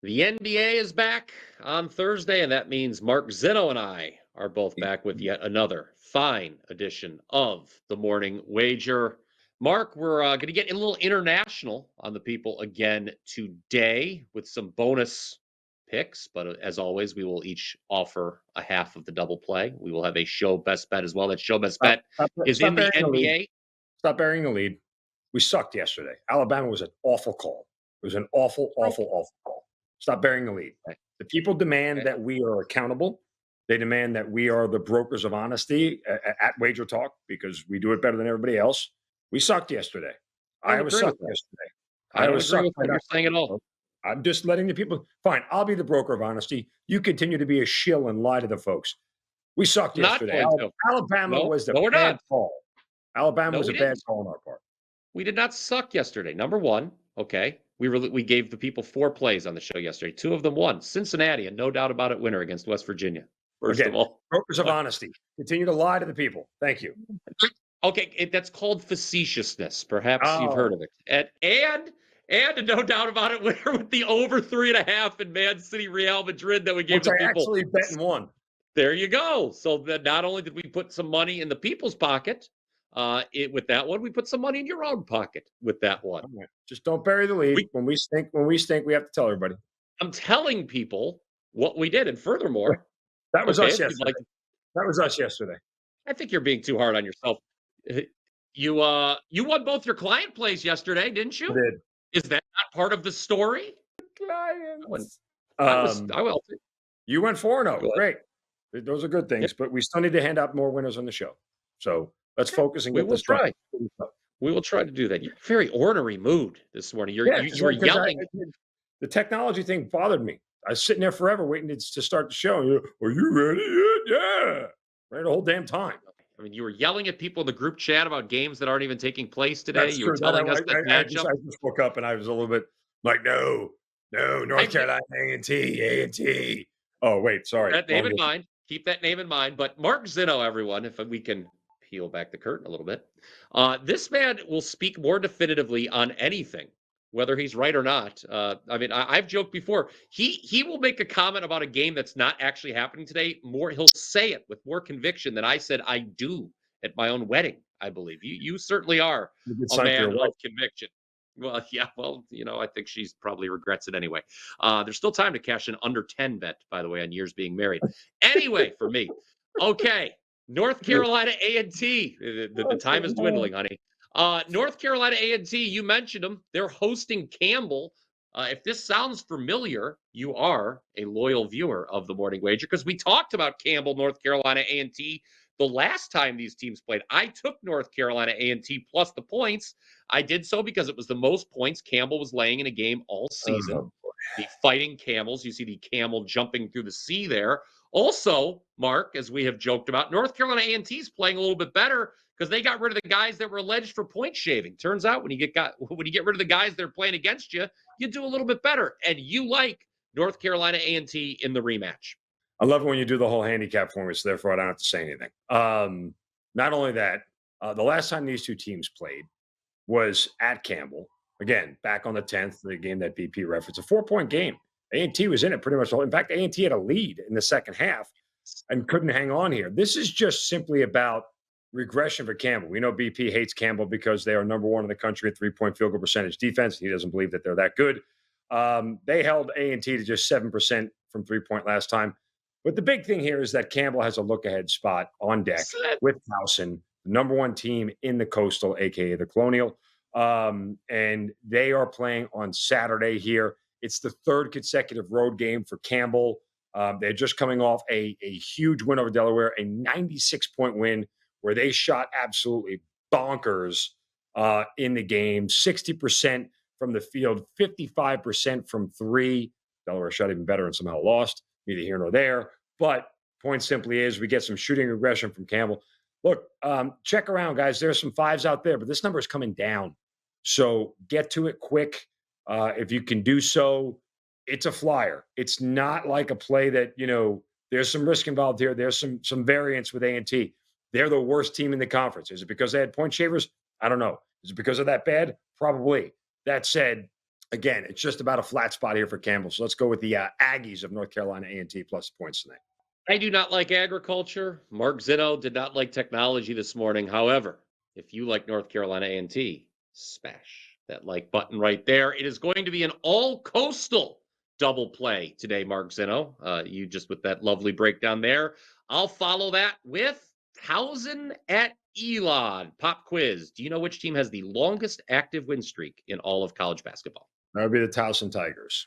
The NBA is back on Thursday, and that means Mark Zinno and I are both back with yet another fine edition of the Morning Wager. Mark, we're going to get a little international on the people again today with some bonus picks, but as always, we will each offer a half of the double play. We will have a show best bet as well. That show best bet is in the NBA. Stop burying the lead. We sucked yesterday. Alabama was an awful call. It was an awful call. Stop burying the lead. Okay. The people demand that we are accountable. They demand that we are the brokers of honesty at WagerTalk because we do it better than everybody else. We sucked yesterday. Iowa sucked yesterday. I don't agree with what you're saying at all. I'm just letting the people. Fine, I'll be the broker of honesty. You continue to be a shill and lie to the folks. We sucked yesterday. Alabama was the bad call. Alabama was a bad call on our part. We did not suck yesterday. Number one, okay. We gave the people 4 plays on the show yesterday. 2 of them won. Cincinnati, and no doubt about it, winner against West Virginia. First of all, brokers of honesty. Continue to lie to the people. Thank you. Okay, that's called facetiousness. Perhaps you've heard of it. And no doubt about it, winner with the over 3.5 in Man City Real Madrid that we gave the people. I actually bet and won. There you go. So that not only did we put some money in the people's pocket, with that one, we put some money in your own pocket with that one. Just don't bury the lead. When we stink, we have to tell everybody. I'm telling people what we did, and furthermore, that was us yesterday. That was us yesterday. I think you're being too hard on yourself. You won both your client plays yesterday, didn't you? I did. Is that not part of the story? Clients. I will. You went 4-0. Great. Those are good things, but we still need to hand out more winners on the show. So let's focus and get this done. We will try to do that. You're in a very ornery mood this morning. You were yelling. The technology thing bothered me. I was sitting there forever waiting to start the show. Are you ready yet? Yeah. Right, the whole damn time. I mean, you were yelling at people in the group chat about games that aren't even taking place today. You were telling us that matchup. I just woke up and I was a little bit like, no, North Carolina A&T. Oh, wait, sorry. That name in mind. Keep that name in mind. But Mark Zinno, everyone, if we can peel back the curtain a little bit. This man will speak more definitively on anything, whether he's right or not. I mean, I've joked before. He will make a comment about a game that's not actually happening today. He'll say it with more conviction than I said I do at my own wedding. I believe you certainly are a man of conviction. Well, yeah. Well, I think she's probably regrets it anyway. There's still time to cash an under 10 bet, by the way, on years being married. Anyway, for me, okay. North Carolina A&T. The time is dwindling, honey. North Carolina A&T, you mentioned them. They're hosting Campbell. If this sounds familiar, you are a loyal viewer of the Morning Wager because we talked about Campbell, North Carolina A&T the last time these teams played. I took North Carolina A&T plus the points. I did so because it was the most points Campbell was laying in a game all season. The Fighting Camels. You see the camel jumping through the sea there. Also, Mark, as we have joked about, North Carolina A&T is playing a little bit better because they got rid of the guys that were alleged for point shaving. Turns out when you get rid of the guys that are playing against you, you do a little bit better. And you like North Carolina A&T in the rematch. I love it when you do the whole handicap for me, so therefore I don't have to say anything. Not only that, the last time these two teams played was at Campbell. Again, back on the 10th, the game that BP referenced, a 4-point game. A&T was in it pretty much all. In fact, A&T had a lead in the second half and couldn't hang on here. This is just simply about regression for Campbell. We know BP hates Campbell because they are number 1 in the country at 3-point field goal percentage defense. He doesn't believe that they're that good. They held A&T to just 7% from 3-point last time. But the big thing here is that Campbell has a look-ahead spot on deck with Towson, the number 1 team in the Coastal, a.k.a. the Colonial. And they are playing on Saturday here. It's the 3rd consecutive road game for Campbell. They're just coming off a huge win over Delaware, a 96-point win where they shot absolutely bonkers in the game. 60% from the field, 55% from 3. Delaware shot even better and somehow lost. Neither here nor there. But point simply is we get some shooting regression from Campbell. Look, check around, guys. There's some 5s out there, but this number is coming down. So get to it quick. If you can do so, it's a flyer. It's not like a play that, there's some risk involved here. There's some variance with A&T. They're the worst team in the conference. Is it because they had point shavers? I don't know. Is it because of that bad? Probably. That said, Again, it's just about a flat spot here for Campbell. So let's go with the Aggies of North Carolina A&T plus points tonight. I do not like agriculture. Mark Zinno did not like technology this morning. However, if you like North Carolina A&T, smash that like button right there. It is going to be an all coastal double play today, Mark Zinno. You just with that lovely breakdown there. I'll follow that with Towson at Elon. Pop quiz. Do you know which team has the longest active win streak in all of college basketball? That would be the Towson Tigers.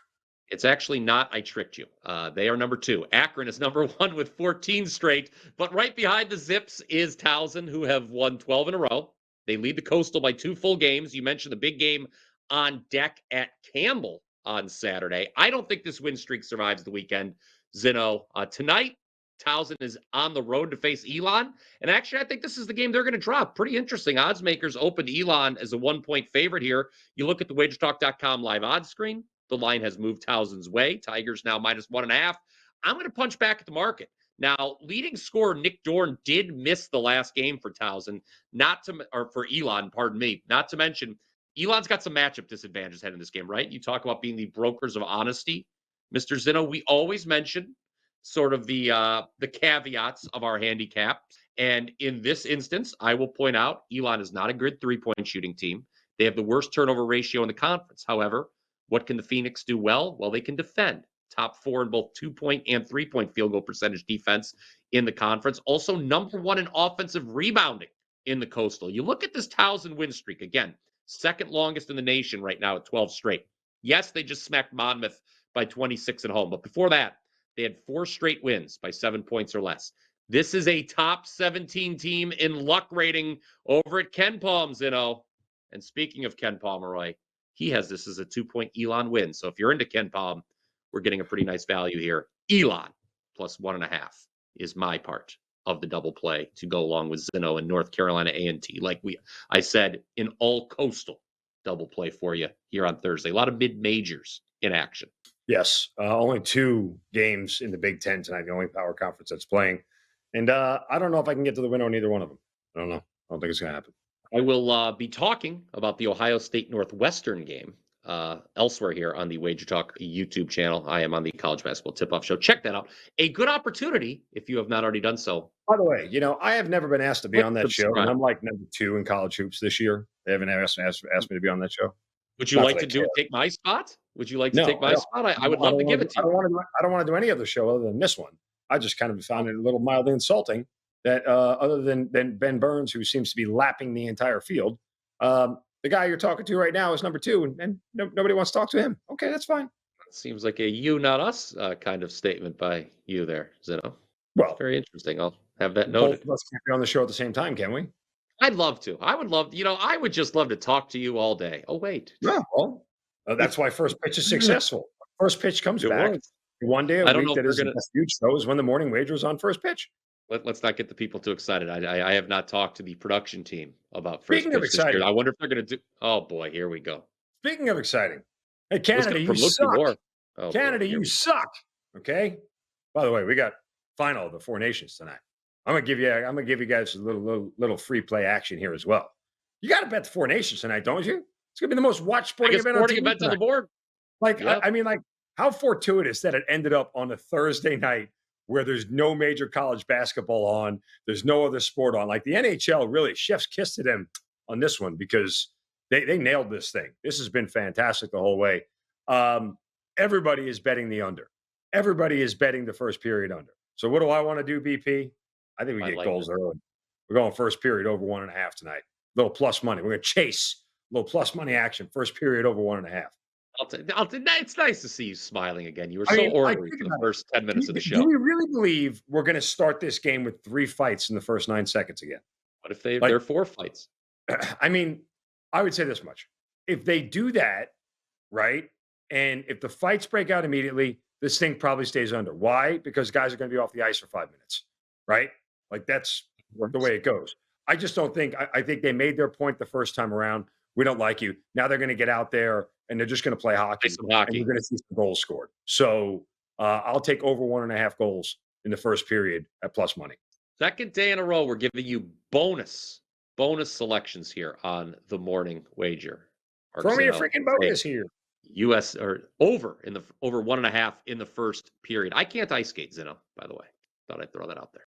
It's actually not. I tricked you. They are number 2. Akron is number 1 with 14 straight. But right behind the Zips is Towson, who have won 12 in a row. They lead the Coastal by 2 full games. You mentioned the big game on deck at Campbell on Saturday. I don't think this win streak survives the weekend, Zinno. Tonight, Towson is on the road to face Elon. And actually, I think this is the game they're going to drop. Pretty interesting. Odds makers opened Elon as a 1-point favorite here. You look at the WagerTalk.com live odds screen. The line has moved Towson's way. Tigers now minus 1.5. I'm going to punch back at the market. Now, leading scorer Nick Dorn did miss the last game for Towson, for Elon, pardon me. Not to mention, Elon's got some matchup disadvantages heading in this game, right? You talk about being the brokers of honesty, Mr. Zinno. We always mention sort of the caveats of our handicap, and in this instance, I will point out Elon is not a good 3-point shooting team. They have the worst turnover ratio in the conference. However, what can the Phoenix do well? Well, they can defend. Top 4 in both 2-point and 3-point field goal percentage defense in the conference. Also, number 1 in offensive rebounding in the Coastal. You look at this Towson win streak. Again, second longest in the nation right now at 12 straight. Yes, they just smacked Monmouth by 26 at home. But before that, they had 4 straight wins by 7 points or less. This is a top 17 team in luck rating over at Ken Palm, Zinno. And speaking of Ken Pomeroy, he has this as a 2-point Elon win. So if you're into Ken Palm, we're getting a pretty nice value here. Elon plus 1.5 is my part of the double play to go along with Zinno and North Carolina A&T. Like I said, in all coastal double play for you here on Thursday. A lot of mid majors in action. Yes, only 2 games in the Big Ten tonight. The only power conference that's playing, and I don't know if I can get to the winner on either one of them. I don't know. I don't think it's going to happen. I will be talking about the Ohio State Northwestern game elsewhere here on the Wager Talk YouTube channel. I am on the College Basketball Tip-Off Show. Check that out. A good opportunity, if you have not already done so. By the way, I have never been asked to be on that show, and I'm like number 2 in college hoops this year. They haven't asked me to be on that show. Would you Not like that I to care. take my spot? Would you like to No, take my no. spot? I would love to give it to you. I don't want to do any other show other than this one. I just kind of found it a little mildly insulting that other than Ben Burns, who seems to be lapping the entire field, the guy you're talking to right now is number 2, and nobody wants to talk to him. Okay, that's fine. Seems like a you, not us kind of statement by you there, Zinno. Well, Very interesting. I'll have that both noted. of us can't be on the show at the same time, can we? I'd love to. I would love, I would just love to talk to you all day. Oh, wait. Yeah, well, that's why first pitch is successful. First pitch comes It back. was. One day a I don't week know if that they're is the gonna best huge show is when the morning wager is on first pitch. let's not get the people too excited. I have not talked to the production team about first Speaking of pitch this year. exciting, I wonder if they're gonna do. Oh boy, here we go. speaking of exciting, hey Let's Canada, go you from Luke to suck. War. Oh, Canada, boy, here you we go. suck. Okay. By the way, we got final of the 4 nations tonight. I'm gonna give you guys a little free play action here as well. You got to bet the 4 nations tonight, don't you? It's gonna be the most watched sporting Biggest event on sporting TV event on the tonight. board. Like, Yep. I mean, like, how fortuitous that it ended up on a Thursday night where there's no major college basketball on, there's no other sport on. Like the NHL, really, chef's kiss to them on this one because they nailed this thing. This has been fantastic the whole way. Everybody is betting the under. Everybody is betting the first period under. So what do I want to do, BP? I think we I get like goals early. We're going first period over 1.5 tonight. Little plus money. We're going to chase a little plus money action. First period over 1.5. It's nice to see you smiling again. You were I so mean, like, ornery think for the about it. first 10 minutes of the Do show. we really believe we're going to start this game with 3 fights in the first 9 seconds again? What if they're Like, 4 fights? I mean, I would say this much. If they do that, right, and if the fights break out immediately, this thing probably stays under. Why? Because guys are going to be off the ice for 5 minutes, right? Like, that's the way it goes. I just don't think I think they made their point the first time around. We don't like you. Now they're going to get out there and they're just going to play hockey, Play some and hockey. we're going to see some goals scored. So I'll take over 1.5 goals in the first period at plus money. Second day in a row, we're giving you bonus selections here on the morning wager. Throw me a Zinno. freaking Hey, bonus here. US or over 1.5 in the first period. I can't ice skate, Zinno, by the way. Thought I'd throw that out there.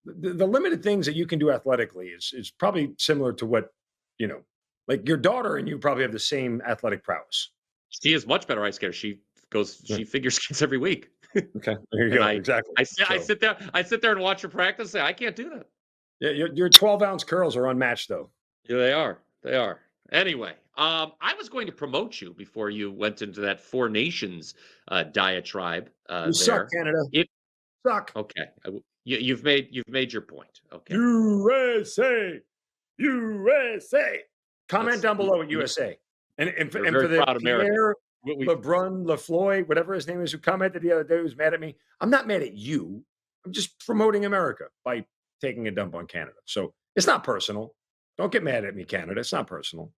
The limited things that you can do athletically is probably similar to what, you know, like your daughter and you probably have the same athletic prowess. She is much better ice skater. Yeah. She figure skates every week. Okay. There you And go. Exactly. I So sit there and watch her practice and say, I can't do that. yeah, your 12-ounce curls are unmatched though. Yeah, they are. They are. Anyway, I was going to promote you before you went into that Four Nations diatribe You suck, there. Canada. It Suck. okay. You've made your point. Okay. USA. USA. Comment That's down below at you, USA. you're a And very for the proud American. Pierre We LeBrun LaFloy, whatever his name is, who commented the other day who's mad at me. I'm not mad at you. I'm just promoting America by taking a dump on Canada. So it's not personal. Don't get mad at me, Canada. It's not personal.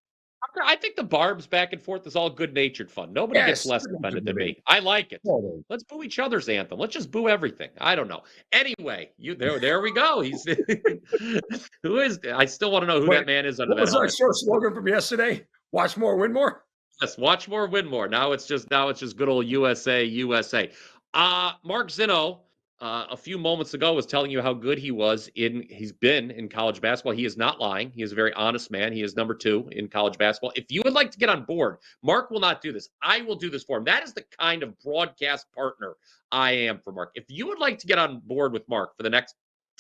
I think the barbs back and forth is all good natured fun. Nobody gets Yes, less good offended than debate. me. I like it. Totally. Let's boo each other's anthem. Let's just boo everything. I don't know. Anyway, there we go. He's who is I still want to know who Wait, that man is under what that was our helmet. show slogan from yesterday? Watch more, win more. Yes, watch more, win more. Now it's just good old USA, USA. Mark Zinno, a few moments ago was telling you how good he's been in college basketball. He is not lying. He is a very honest man. He is number 2 in college basketball. If you would like to get on board, Mark will not do this. I will do this for him. That is the kind of broadcast partner I am for Mark. If you would like to get on board with Mark for the next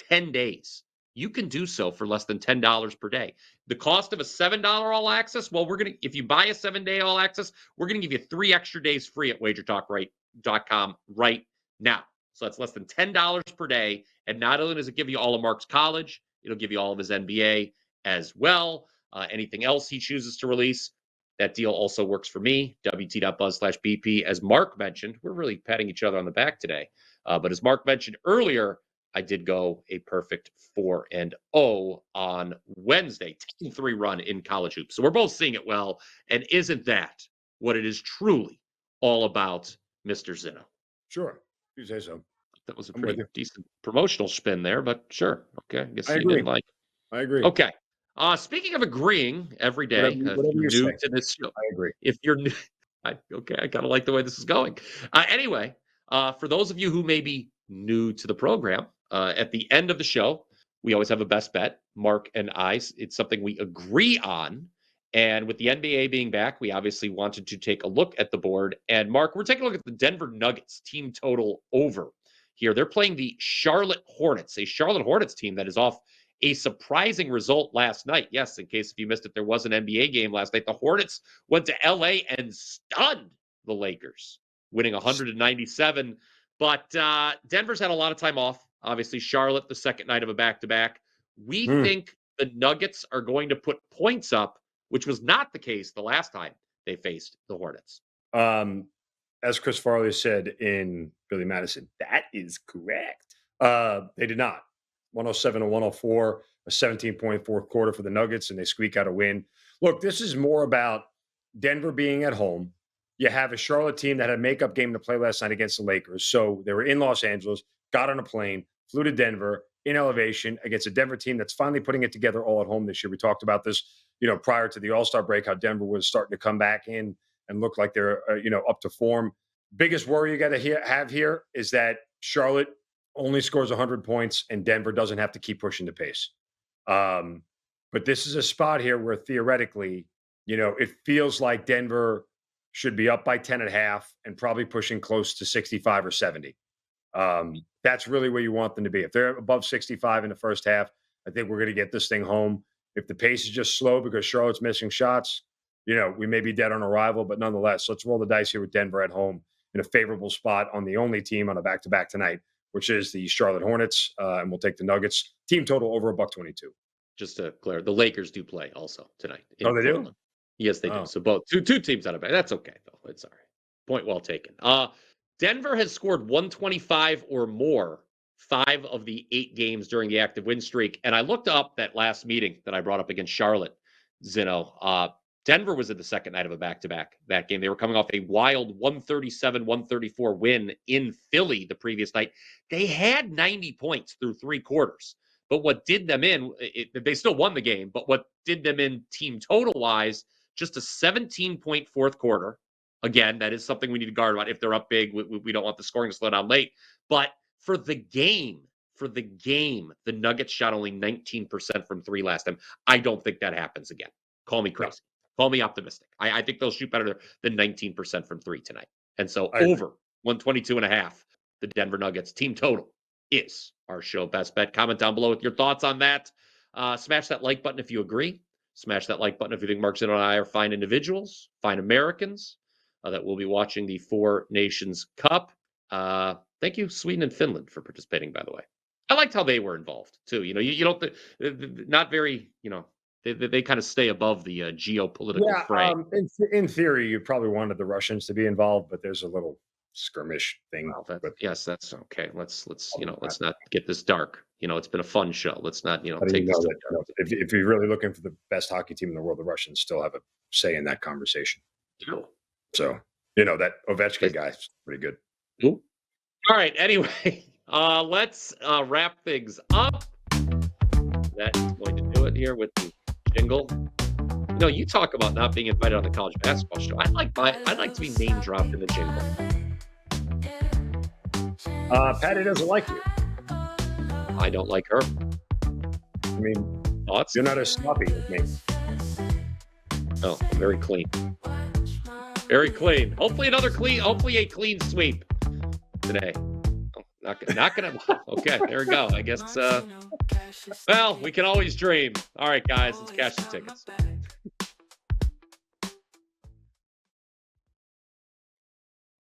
10 days, you can do so for less than $10 per day. The cost of a $7 all access, well, if you buy a 7-day all access, we're going to give you 3 extra days free at WagerTalk.com right now. So that's less than $10 per day. And not only does it give you all of Mark's college, it'll give you all of his NBA as well. Anything else he chooses to release, that deal also works for me. WT.buzz/BP. As Mark mentioned, we're really patting each other on the back today. But as Mark mentioned earlier, I did go a perfect 4-0 on Wednesday, 10-3 run in college hoops. So we're both seeing it well. And isn't that what it is truly all about, Mr. Zinno? Sure. You say so. That was a I'm with pretty you. decent promotional spin there, but sure. Okay. I guess I you agree. didn't like I it. agree. Okay. Speaking of agreeing every Whatever, day, if whatever you're you new say. to this show, I agree. if you're new, I kind of like the way this is going. Anyway, for those of you who may be new to the program, at the end of the show, we always have a best bet. Mark and I, it's something we agree on. And with the NBA being back, we obviously wanted to take a look at the board. And Mark, we're taking a look at the Denver Nuggets team total over here. They're playing the Charlotte Hornets, a Charlotte Hornets team that is off a surprising result last night. Yes, in case if you missed it, there was an NBA game last night. The Hornets went to LA and stunned the Lakers, winning 197. But Denver's had a lot of time off. Obviously, Charlotte, the second night of a back-to-back. We Hmm. think the Nuggets are going to put points up, which was not the case the last time they faced the Hornets. As Chris Farley said in Billy Madison, that is correct. They did not. 107 to 104, a 17-point fourth quarter for the Nuggets, and they squeak out a win. Look, this is more about Denver being at home. You have a Charlotte team that had a makeup game to play last night against the Lakers. So they were in Los Angeles, got on a plane, flew to Denver in elevation against a Denver team that's finally putting it together all at home this year. We talked about this, prior to the All-Star break, how Denver was starting to come back in and look like they're, up to form. Biggest worry you got to have here is that Charlotte only scores 100 points and Denver doesn't have to keep pushing the pace. But this is a spot here where theoretically, it feels like Denver should be up by 10 and a half and probably pushing close to 65 or 70. That's really where you want them to be. If they're above 65 in the first half, I think we're going to get this thing home. If the pace is just slow because Charlotte's missing shots, we may be dead on arrival, but nonetheless, let's roll the dice here with Denver at home in a favorable spot on the only team on a back-to-back tonight, which is the Charlotte Hornets, and we'll take the Nuggets. Team total over $1.22. Just to clear, the Lakers do play also tonight. Oh, they Portland. do? Yes, they do. So both two teams out of bed. That's okay though. It's all right. Point well taken. Denver has scored 125 or more 5 of the 8 games during the active win streak. And I looked up that last meeting that I brought up against Charlotte, Zinno. Denver was in the second night of a back-to-back that game. They were coming off a wild 137-134 win in Philly the previous night. They had 90 points through 3 quarters. But what did them in, they still won the game, but what did them in team total-wise, just a 17-point fourth quarter, Again, that is something we need to guard about. If they're up big, we don't want the scoring to slow down late. But for the game, the Nuggets shot only 19% from three last time. I don't think that happens again. Call me crazy. Call me optimistic. I think they'll shoot better than 19% from three tonight. And so over 122.5, the Denver Nuggets team total is our show best bet. Comment down below with your thoughts on that. Smash that like button if you agree. Smash that like button if you think Mark Zinno and I are fine individuals, fine Americans that will be watching the Four Nations Cup. Thank you, Sweden and Finland, for participating, by the way. I liked how they were involved, too. You don't, not very, they kind of stay above the geopolitical fray. In theory, you probably wanted the Russians to be involved, but there's a little skirmish thing. Well, yes, that's okay. Let's not get this dark. It's been a fun show. Let's not take this. If you're really looking for the best hockey team in the world, the Russians still have a say in that conversation. So that Ovechkin guy is pretty good. Ooh. All right. Anyway, let's wrap things up. That's going to do it here with the jingle. You talk about not being invited on the college basketball show. I'd like to be name dropped in the jingle. Patty doesn't like you. I don't like her. I mean, thoughts? You're not as sloppy as me. Oh, very clean. Very clean. Hopefully a clean sweep today. Oh, not gonna. Okay, there we go. I guess. Well, we can always dream. All right, guys, let's cash some tickets.